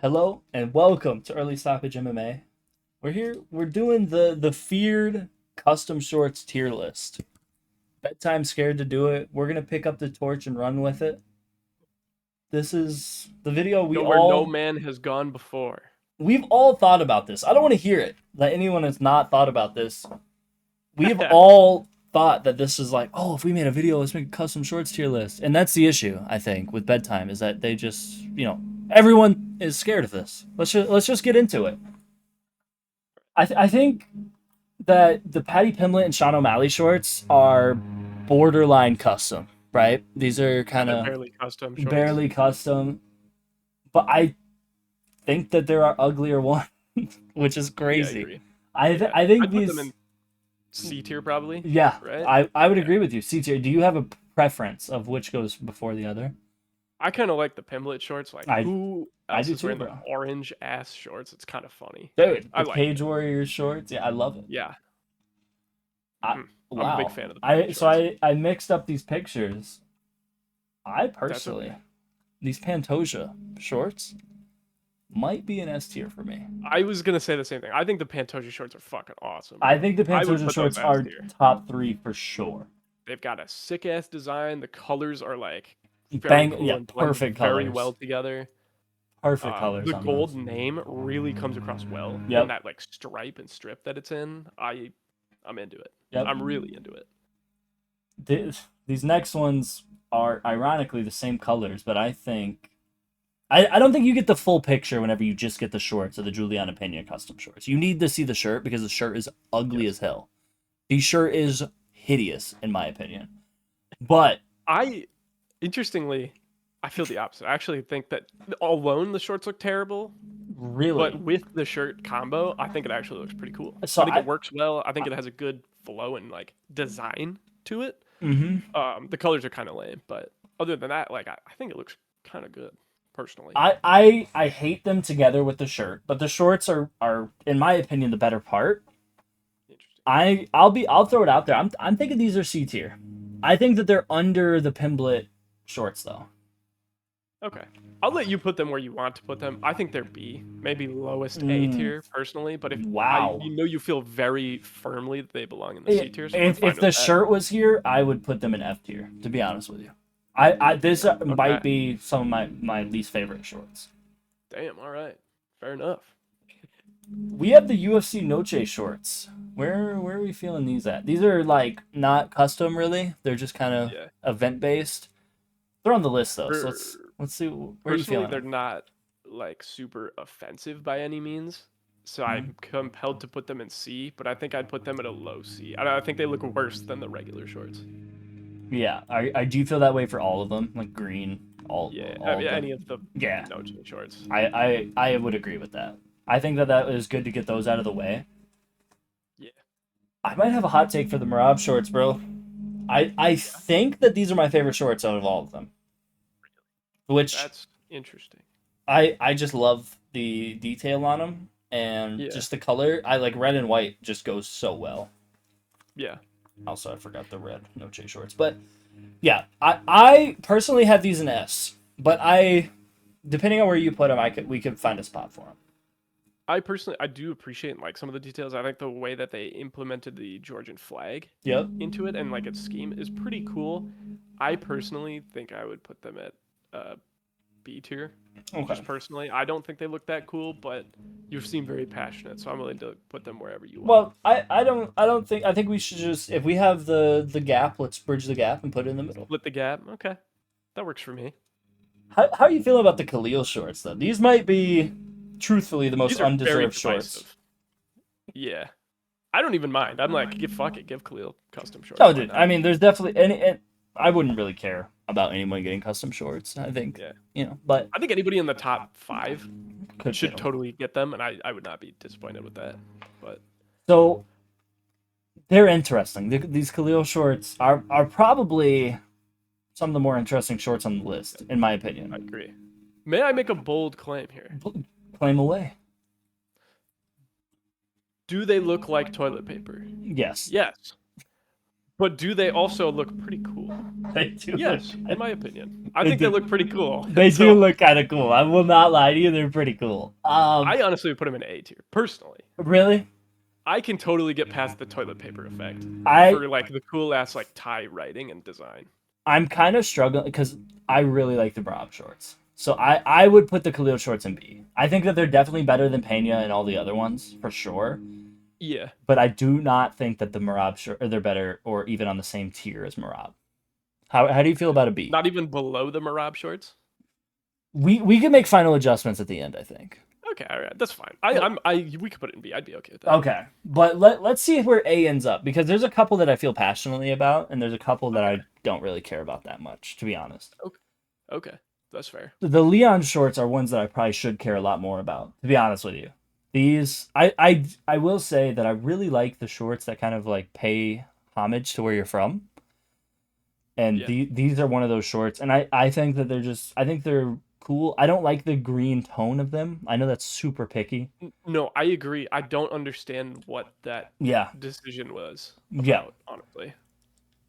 Hello and welcome to Early Stoppage MMA. We're here. We're doing the feared custom shorts tier list. Bedtime scared to do it. We're gonna pick up the torch and run with it. This is the video Go where no man has gone before. we've all thought about this. I don't want to hear it. That anyone has not thought about this. We've all thought that this is like, oh, if we made a video, let's make a custom shorts tier list. And that's the issue, I think, with bedtime is that they just, everyone is scared of this. Let's just get into it. I think that the Patty Pimlet and Sean O'Malley shorts are borderline custom, right? These are kind They're of barely custom shorts. barely custom, but I think that there are uglier ones, which is Yeah, I crazy. agree. Yeah, I think I'd put them these, in C tier probably, yeah, right? I would Yeah, agree with you. C tier. Do you have a preference of which goes before the other? I kind of like the Pimlet shorts. Like, I who I else do is too, wearing the bro. orange ass shorts? It's kind of funny. Dude, I the like Cage it. Warriors shorts, yeah, I love it. Yeah, I I'm a big wow. fan of the Pimlet I so shorts. I mixed up these pictures. I That's personally okay. these Pantoja shorts might be an S tier for me. I was gonna say the same thing. I think the Pantoja shorts are fucking awesome, I bro. think the I would Pantoja put those shorts S are tier. top three for sure. They've got a sick ass design. The colors are like very Bang, cool yeah, and blend perfect very well colors. together. Perfect colors The on gold those. name really comes across well in Yep, that like stripe and strip that it's in. I'm into it. yep. I'm really into it. These next ones are ironically the same colors, but I don't think you get the full picture whenever you just get the shorts or the Juliana Pena custom shorts. You need to see the shirt because the shirt is ugly Yes. as hell. The shirt is hideous in my opinion. But I interestingly, I feel the opposite. I actually think that alone the shorts look terrible, but really, with the shirt combo, I think it actually looks pretty cool. so I think it I, works well. I think I it has a good flow and like design to it. mhm. The colors are kind of lame, but other than that, like I think it looks kind of good personally. I hate them together with the shirt, but the shorts are in my opinion the better part. Interesting. I'll throw it out there. I'm thinking these are C tier. I think that they're under the Pimblet shorts though. Okay. I'll let you put them where you want to put them. I think they're B, maybe lowest A Mm, tier personally, but if wow. you know you feel very firmly that they belong in the C tier, so I'm If fine the with that. shirt was here, I would put them in F tier. To be honest with you, I this Okay. might be some of my least favorite shorts. Damn, all right. Fair enough. We have the UFC Noche shorts. Where are we feeling these at? These are like not custom really. They're just kind of Yeah. event based. They're on the list though, so Per- let's see where are you Personally, feeling they're them. not like super offensive by any means. So Mhm. I'm compelled to put them in C, but I think I'd put them at a low C. I think they look worse than the regular shorts. Yeah, I do feel that way for all of them, like green, Yeah, I all mean of any them. of the Yeah, no change shorts. I would agree with that. I think that that is good to get those out of the way. Yeah. I might have a hot take for the Marab shorts, bro. I Yeah. think that these are my favorite shorts out of all of them. Which That's interesting. I just love the detail on them and Yeah. just the color. I like red and white just goes so well. Yeah. Also, I forgot the red no chase shorts, but yeah, I personally have these in S, but I depending on where you put them, we could find a spot for them. I do appreciate like some of the details. I like the way that they implemented the Georgian flag Yep. into it and like its scheme is pretty cool. I personally think I would put them at uh, B tier. Okay. Just personally, I don't think they look that cool, but you seem very passionate, so I'm willing to put them wherever you want. Well, I don't think I think we should just if we have the gap, let's bridge the gap and put it in the middle. Split the gap. Okay, that works for me. How are you feeling about the Khalil shorts though? These might be truthfully the most These are very undeserved shorts. divisive. Yeah, I don't even mind. I'm like, give fuck it, give Khalil custom shorts. Oh, Why dude. I not? mean, there's definitely and I wouldn't really care about anyone getting custom shorts. I think Yeah, but I think anybody in the top five could get should them. totally get them, and I would not be disappointed with that. But So they're interesting. These Khalil shorts are probably some of the more interesting shorts on the list, in my I opinion. agree. May I make a bold claim here? Claim away. Do they look like toilet paper? Yes. Yes. But do they also look pretty cool? They do Yes, look. in my opinion. I They think they do. look pretty cool. They do So look kind of cool. I will not lie to you. They're pretty cool. I honestly would put them in A tier, personally. Really? I can totally get past the toilet paper effect I for like the cool ass like tie writing and design. I'm kind of struggling because I really like the Brab shorts. So I would put the Khalil shorts in B. I think that they're definitely better than Pena and all the other ones for sure. Yeah. But I do not think that the Marab short or they're better or even on the same tier as Marab. How do you feel about a B? Not even below the Marab shorts. We can make final adjustments at the end, I think. Okay, all right, that's fine. We could put it in B. I'd be okay with that. Okay, but let's see where A ends up because there's a couple that I feel passionately about, and there's a couple that I don't really care about that much, to be honest. Okay, that's fair. The Leon shorts are ones that I probably should care a lot more about, to be honest with you. These, I will say that I really like the shorts that kind of like pay homage to where you're from, and Yeah. these are one of those shorts, and I think that I think they're cool. I don't like the green tone of them. I know that's super picky. No, I agree. I don't understand what that Yeah, decision was yeah, about, honestly.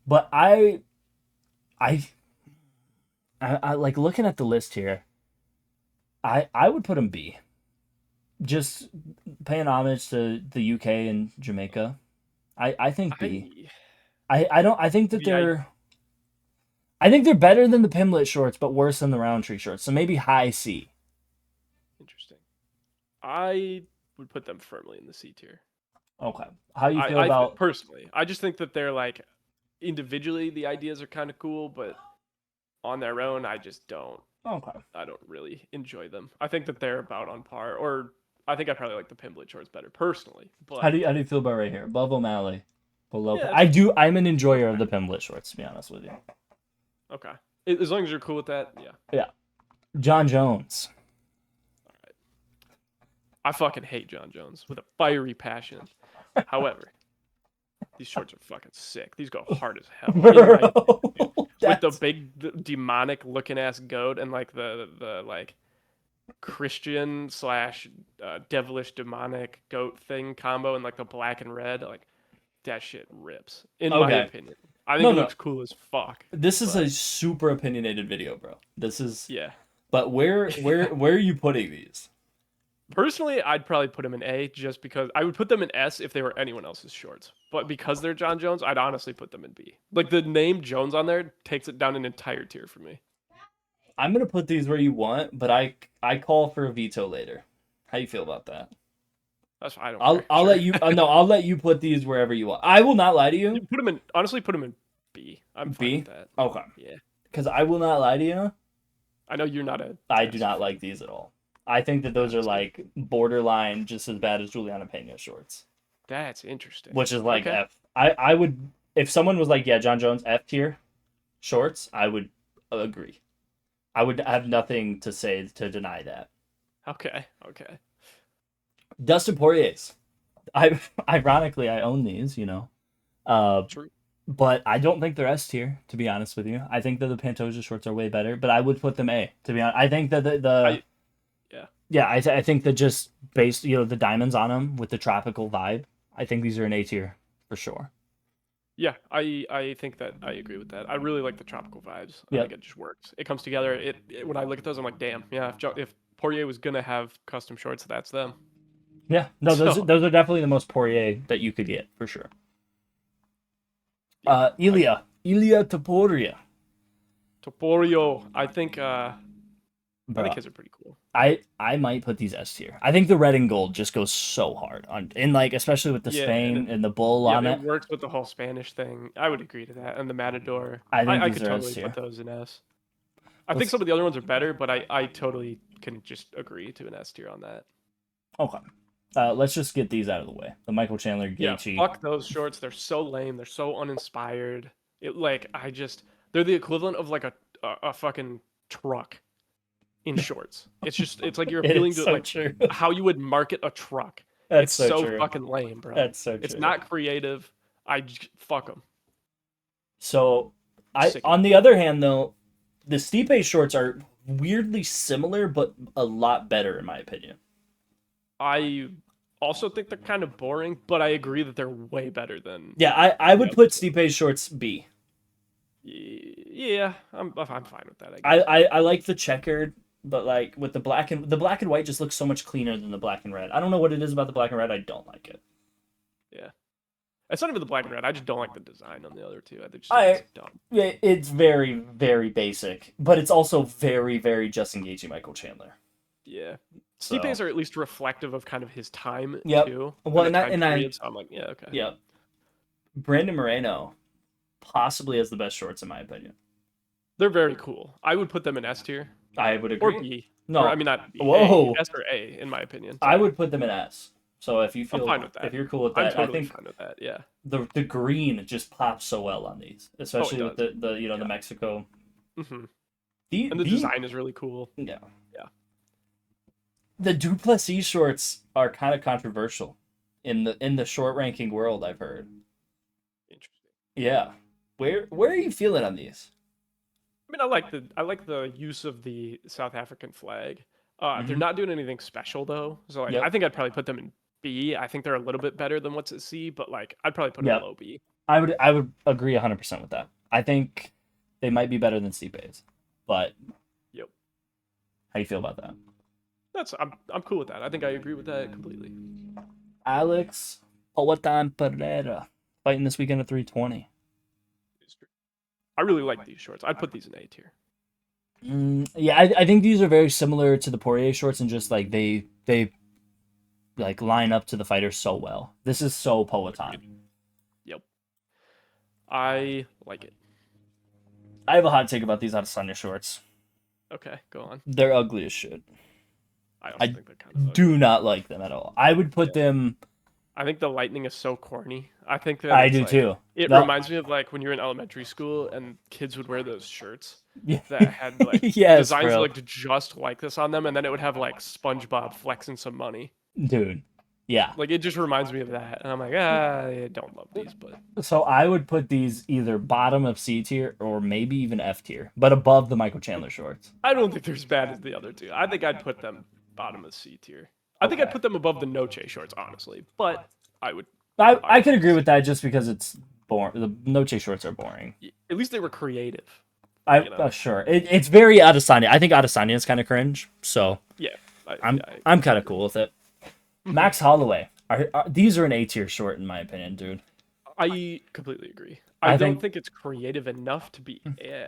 but I like looking at the list here. I would put him B. Just paying homage to the UK and Jamaica. I think B. I don't I think that Yeah, I think they're better than the Pimlet shorts, but worse than the Roundtree shorts. So maybe high C. interesting. I would put them firmly in the C tier. Okay. How you feel about Personally, I just think that they're like individually the ideas are kind of cool, but on their own, I just don't. Okay. I don't really enjoy them. I think that they're about on par, or I think I probably like the Pimblett shorts better personally. But How do you feel about right here? Above O'Malley. Below yeah, I'm an enjoyer of the Pimlet shorts, to be honest with you. okay. As long as you're cool with that, yeah. Yeah. John Jones. All right. I fucking hate John Jones with a fiery passion. However, these shorts are fucking sick. These go hard as hell. Bro, With the big demonic looking ass goat and like the like Christian slash devilish demonic goat thing combo and like the black and red, like that shit rips. In my Okay. opinion, I think it looks cool as fuck. This is a super opinionated video, bro. This is Yeah. But where are you putting these? Personally, I'd probably put them in A just because I would put them in S if they were anyone else's shorts. But because they're John Jones, I'd honestly put them in B. Like the name Jones on there takes it down an entire tier for me. I'm gonna put these where you want, but I call for a veto later. How you feel about that? That's I don't. I'll care. Sure. let you. No, I'll let you put these wherever you want. I will not lie to You you. put them in. Honestly, put them in B. I'm fine B. with that. Okay. Yeah. Because I will not lie to you. I know you're not a. I do not like these at all. I think that those are like borderline just as bad as Juliana Pena shorts, That's interesting. which is like Okay. F. I would if someone was like, yeah, John Jones F tier shorts, I would agree. I would have nothing to say to deny that. Okay. Okay. Dustin Poirier's. Ironically I own these, you know. True. But I don't think they're S tier, to be honest with you. I think that the Pantoja shorts are way better, but I would put them A, to be honest. I think that I think that just based, the diamonds on them with the tropical vibe, I think these are an A tier for sure. Yeah, I think that I agree with that. I really like the tropical vibes. I think it just works. It comes together. When I look at those, I'm like, damn, yeah. If Poirier was gonna have custom shorts, that's them. Yeah, no, those are definitely the most Poirier that you could get for sure. Ilya Topuria. Topuria. I think his are pretty cool. I might put these S tier. I think the red and gold just goes so hard like especially with the Spain and the bull on it. It works with the whole Spanish thing. I would agree to that. And the Matador. I could totally put those in S. I think some of the other ones are better, but I totally can just agree to an S tier on that. Okay. Let's just get these out of the way. The Michael Chandler Gaethje. Yeah, fuck those shorts. They're so lame. They're so uninspired. They're the equivalent of like a fucking truck in shorts. It's like you're appealing to how you would market a truck. It's so fucking lame, bro. That's so true. It's not creative. Fuck them. So on the other hand though, the Stipe shorts are weirdly similar but a lot better in my opinion. I also think they're kind of boring, but I agree that they're way better than Yeah, I the would other put two. Stipe's shorts B. Yeah, I'm fine with that, I I, guess. I like the checkered, but like with the black and white just looks so much cleaner than the black and red. I don't know what it is about the black and red. I don't like it. Yeah. It's not even the black and red. I just don't like the design on the other two. I just think it's I dumb. it's very very basic, but it's also very very Justin Gaethje, Michael Chandler. Yeah. So Stipe's are at least reflective of kind of his time yep. too, Well, and the time and I period. So I'm like, yeah, okay. yep. Brandon Moreno possibly has the best shorts in my opinion. They're very cool. I would put them in S tier I would or agree. B, or I No, mean not B, A, whoa. S or A in my opinion. I Sorry, would put them in S. So if you I'm feel fine with if that. you're cool with I'm that, I totally think fine with that. Yeah. the green just pops so well on these, Oh, it especially with does. the the Yeah. Mexico. hmm The And the design is really cool. yeah, Yeah. the Duplessis shorts are kind of controversial in the short ranking world. I've heard. Interesting. Yeah, where are you feeling on these? I mean, I like the use of the South African flag. They're Mm-hmm. not doing anything special though, so like I Yep. think I'd probably put them in B. I think they're a little bit better than what's at C, but like I'd probably put them Yep. low B. I would agree 100% with that. I think they might be better than Stipe's, but Yep, how do you feel about that? I'm cool with that. I think I agree with that completely. Alex Powhatan Pereira fighting this weekend at 320. It's true. I really like these shorts. I'd put these in A tier. Yeah, I think these are very similar to the Poirier shorts, and just like they like line up to the fighter so well. This is so Powhatan. Yep, I like it. I have a hot take about these Adesanya shorts. Okay, go on. They're ugly as shit. I also I think they're kind of do ugly. not like them at all. I would put Yeah. them. I think the lightning is so corny. I think that I it's do like too. it No. reminds me of like when you were in elementary school and kids would wear those shirts Yeah. that had like Yes, designs that bro. looked just like this on them, and then it would have like SpongeBob flexing some money. Dude. Yeah. Like it just reminds me of that, and I'm like, I don't love these, but So I would put these either bottom of C tier or maybe even F tier, but above the Michael Chandler shorts. I don't think they're as bad as the other two. I think I'd put them bottom of C tier. I think I'd Okay. put them above the Noche shorts, honestly, but I would I argue could agree C. with that just because it's boring. The no chase shorts are boring. At least they were creative, I you know. sure it's very Adesanya. I think Adesanya is kind of cringe, so Yeah, I'm I I'm kind of agree. cool with it. Max Holloway, these are an A tier short in my opinion, dude. I completely agree. I I don't think think it's creative enough to be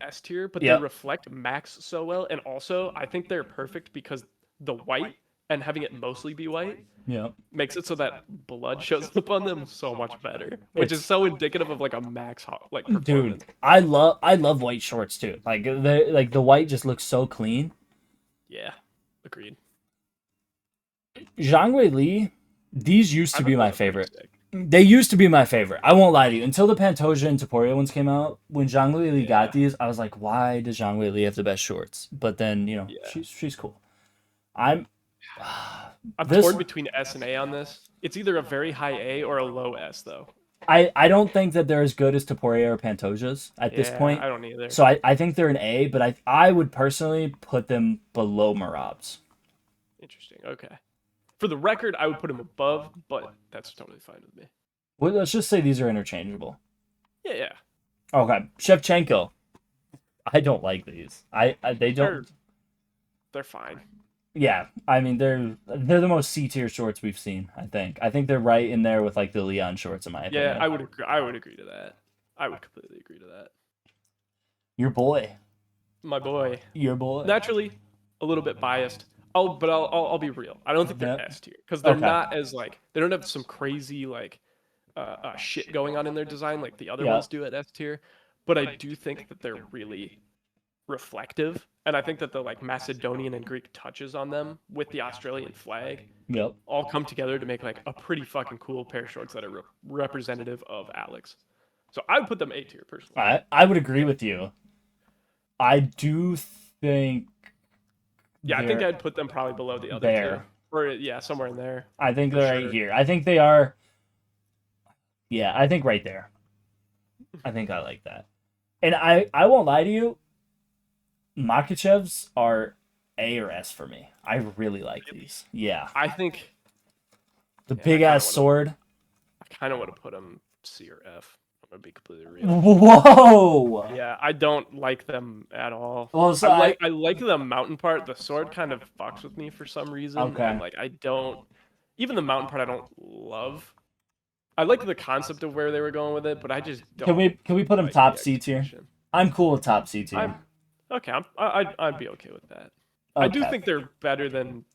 S tier, but they yep, reflect Max so well. And also, I think they're perfect because the white and having it mostly be white yep. makes it so that blood shows up on them so much better, which is It's so indicative of like a Max like dude. performance. I love white shorts too. The white just looks so clean. Yeah, agreed. Zhang Wei Li, these used I to thought be those my were pretty favorite. sick. They used to be my favorite. I won't lie to you. Until the Pantoja and Taporia ones came out, when Zhang Wei Li got Yeah, these, I was like, why does Zhang Wei Li have the best shorts? But then yeah. she's cool. I'm I'm this. torn between S and A on this. It's either a very high A or a low S, though. I don't think that they're as good as Taporia or Pantoja's at this Yeah, point. I don't either. So I think they're an A, but I would personally put them below Marab's. Interesting. Okay. For the record, I would put him above, but that's totally fine with me. Well, let's just say these are interchangeable. Yeah, yeah. Okay, Shevchenko. I don't like these. They They're don't. they're fine. Yeah, I mean they're the most C tier shorts we've seen. I think they're right in there with like the Leon shorts in my Yeah, opinion. I would agree. I would agree to that. I would completely agree to that. Your boy, My boy, your boy. naturally a little bit biased. I'll be real. I don't think they're Yep. S tier because they're Okay. not as like they don't have some crazy like shit going on in their design like the other Yeah. ones do at S tier. But I do think that they're really reflective, and I think that the like Macedonian and Greek touches on them with the Australian flag Yep. all come together to make like a pretty fucking cool pair of shorts that are representative of Alex. So I would put them A tier personally. I would agree with you. I do think Yeah, I think they're I'd put them probably below the other two, there. or yeah, somewhere in there I think for they're right sure. here. I think they are. Yeah, I think right there. I think I like that. And I won't lie to you. Makachevs are A or S for me. I really like these. Yeah. I think The Man, big ass sword. I kind of want to put them C or F. I'm gonna be completely real. Whoa. Yeah, I don't like them at all. Well, so I like the mountain part. The sword kind of fucks with me for some reason, Okay. and like I don't. Even the mountain part, I don't love. I like the concept of where they were going with it, but I just don't. Can we put them like top the C tier? execution. I'm cool with top C tier. Okay. I'd be okay with that. Okay. I do think they're better than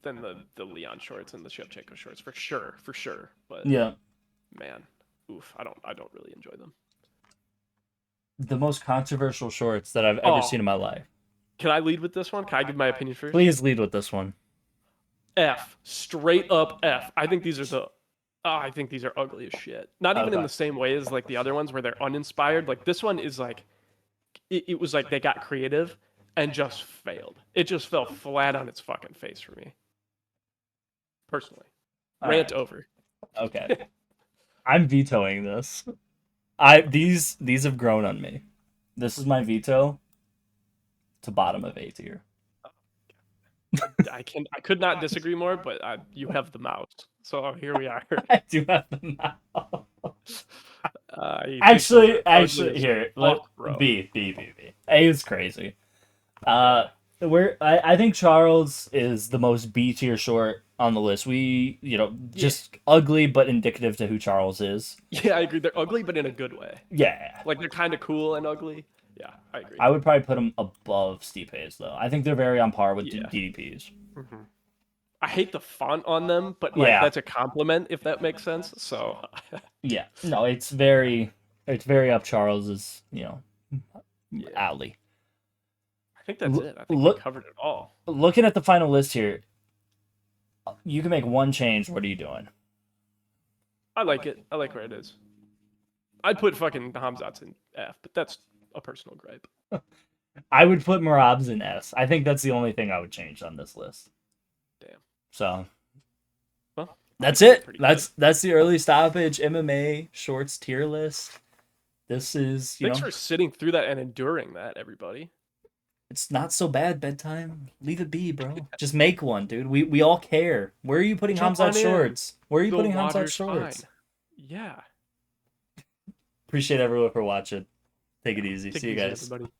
the Leon shorts and the Shevchenko shorts for sure. But yeah, man, oof, I don't really enjoy them. the most controversial shorts that I've ever seen in my life. Can I lead with this one? Can I give my opinion first? Please lead with this one. F, straight up F. I think these are I think these are ugly as shit. Not even in the same way as like the other ones where they're uninspired. Like this one is like, it was like they got creative and just failed. It just fell flat on its fucking face for me. Personally. Rant over. Okay. I'm vetoing this. These have grown on me. This is my veto to bottom of A tier. I could not disagree more, but you have the mouse. So here we are. I do have the mouse. Actually, here, B. A is crazy. I think Charles is the most B tier short on the list. Just ugly but indicative to who Charles is. Yeah, I agree. They're ugly, but in a good way. Yeah. Like they're kind of cool and ugly. Yeah, I agree. I would probably put them above Stipe's though. I think they're very on par with DDPs. Mm-hmm. I hate the font on them, but like that's a compliment if that makes sense. So yeah, no, it's very up Charles's alley. I think that's it. I think we covered it all. Looking at the final list here, you can make one change. What are you doing? I like it. I like where it is. I'd put fucking Hamzat's in F, but that's a personal gripe. I would put Marab's in S. I think that's the only thing I would change on this list. Damn. So, well, that's it. That's the early stoppage MMA shorts tier list. This is thanks for sitting through that and enduring that, everybody. It's not so bad, bedtime. Leave it be, bro. Just make one, dude. We all care. Where are you putting Hamzat shorts? Where are you putting Hamzat shorts? Fine. Yeah. Appreciate everyone for watching. Take it easy. See you guys. Everybody.